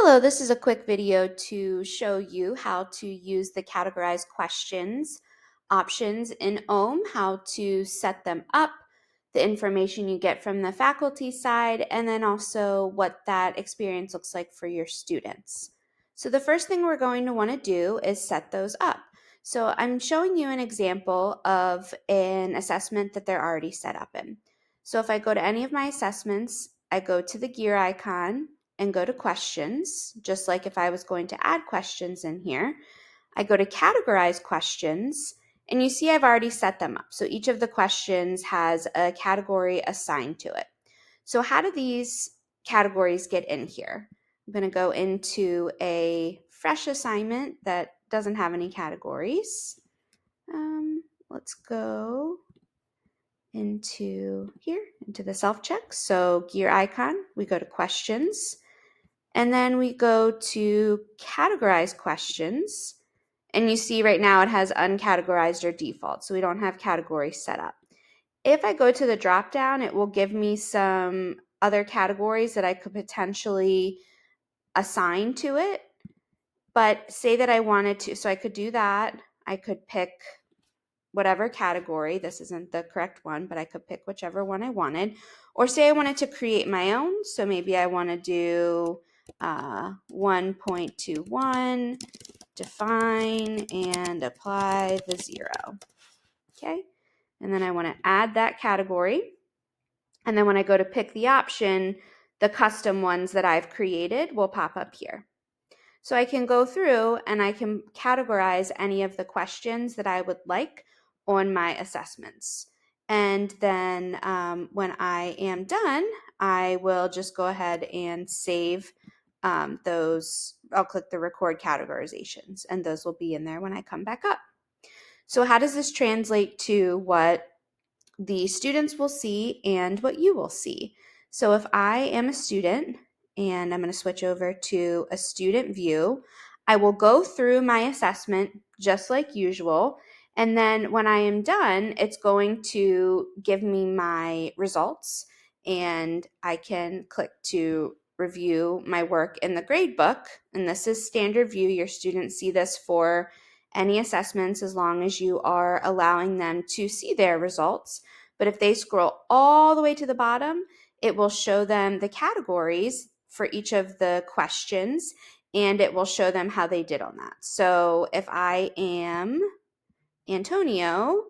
Hello, this is a quick video to show you how to use the categorize questions options in OHM, how to set them up, the information you get from the faculty side, and then also what that experience looks like for your students. So the first thing we're going to want to do is set those up. So I'm showing you an example of an assessment that they're already set up in. So if I go to any of my assessments, I go to the gear icon and go to questions, just like if I was going to add questions in here. I go to categorize questions, and you see I've already set them up. So each of the questions has a category assigned to it. So how do these categories get in here? I'm going to go into a fresh assignment that doesn't have any categories. Let's go into here, into the self-check. So gear icon, we go to questions. And then we go to categorize questions. And you see right now it has uncategorized or default, so we don't have categories set up. If I go to the drop down, it will give me some other categories that I could potentially assign to it. But say that I wanted to, so I could do that. I could pick whatever category. This isn't the correct one, but I could pick whichever one I wanted. Or say I wanted to create my own. So maybe I want to do 1.21, define and apply the zero. Okay. And then I want to add that category. And then when I go to pick the option, the custom ones that I've created will pop up here. So I can go through and I can categorize any of the questions that I would like on my assessments. And then when I am done, I will just go ahead and save those. I'll click the record categorizations, and those will be in there when I come back up. So how does this translate to what the students will see and what you will see? So if I am a student, and I'm going to switch over to a student view, I will go through my assessment just like usual. And then when I am done, it's going to give me my results, and I can click to review my work in the grade book. And this is standard view. Your students see this for any assessments as long as you are allowing them to see their results. But if they scroll all the way to the bottom, it will show them the categories for each of the questions, and it will show them how they did on that. So if I am Antonio,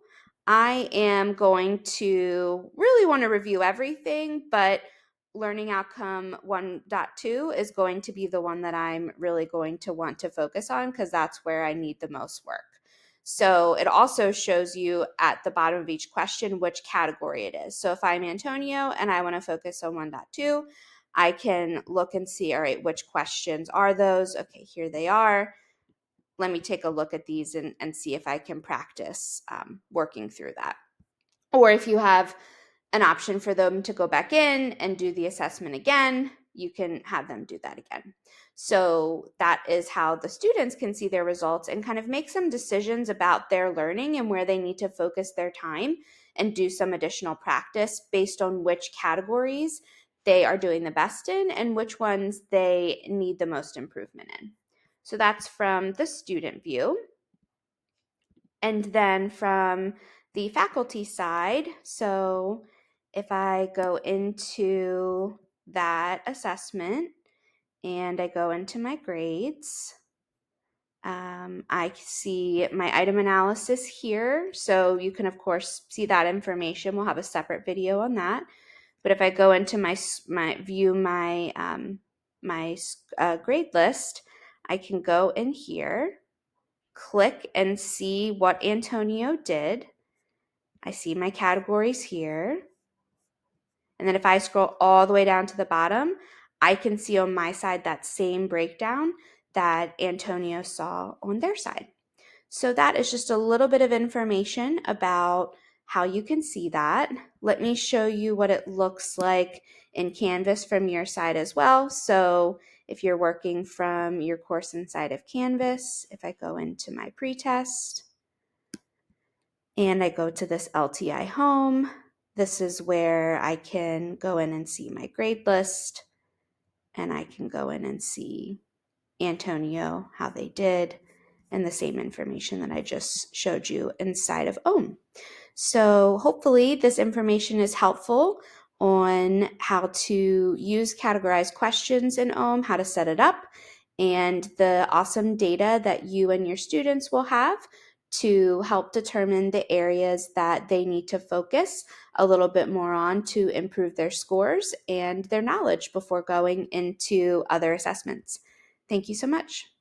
I am going to really want to review everything, but learning outcome 1.2 is going to be the one that I'm really going to want to focus on because that's where I need the most work. So it also shows you at the bottom of each question which category it is. So if I'm Antonio and I want to focus on 1.2, I can look and see, all right, which questions are those? Okay, here they are. Let me take a look at these and see if I can practice working through that. Or if you have an option for them to go back in and do the assessment again, you can have them do that again. So that is how the students can see their results and kind of make some decisions about their learning and where they need to focus their time and do some additional practice based on which categories they are doing the best in and which ones they need the most improvement in. So that's from the student view. And then from the faculty side, so if I go into that assessment and I go into my grades, I see my item analysis here. So you can, of course, see that information. We'll have a separate video on that. But if I go into my grade list, I can go in here, click and see what Antonio did. I see my categories here. And then if I scroll all the way down to the bottom, I can see on my side that same breakdown that Antonio saw on their side. So that is just a little bit of information about how you can see that. Let me show you what it looks like in Canvas from your side as well. So if you're working from your course inside of Canvas, if I go into my pretest and I go to this LTI home, this is where I can go in and see my grade list. and I can go in and see Antonio, how they did, and the same information that I just showed you inside of OHM. So hopefully this information is helpful on how to use categorized questions in OHM, how to set it up, and the awesome data that you and your students will have to help determine the areas that they need to focus a little bit more on to improve their scores and their knowledge before going into other assessments. Thank you so much.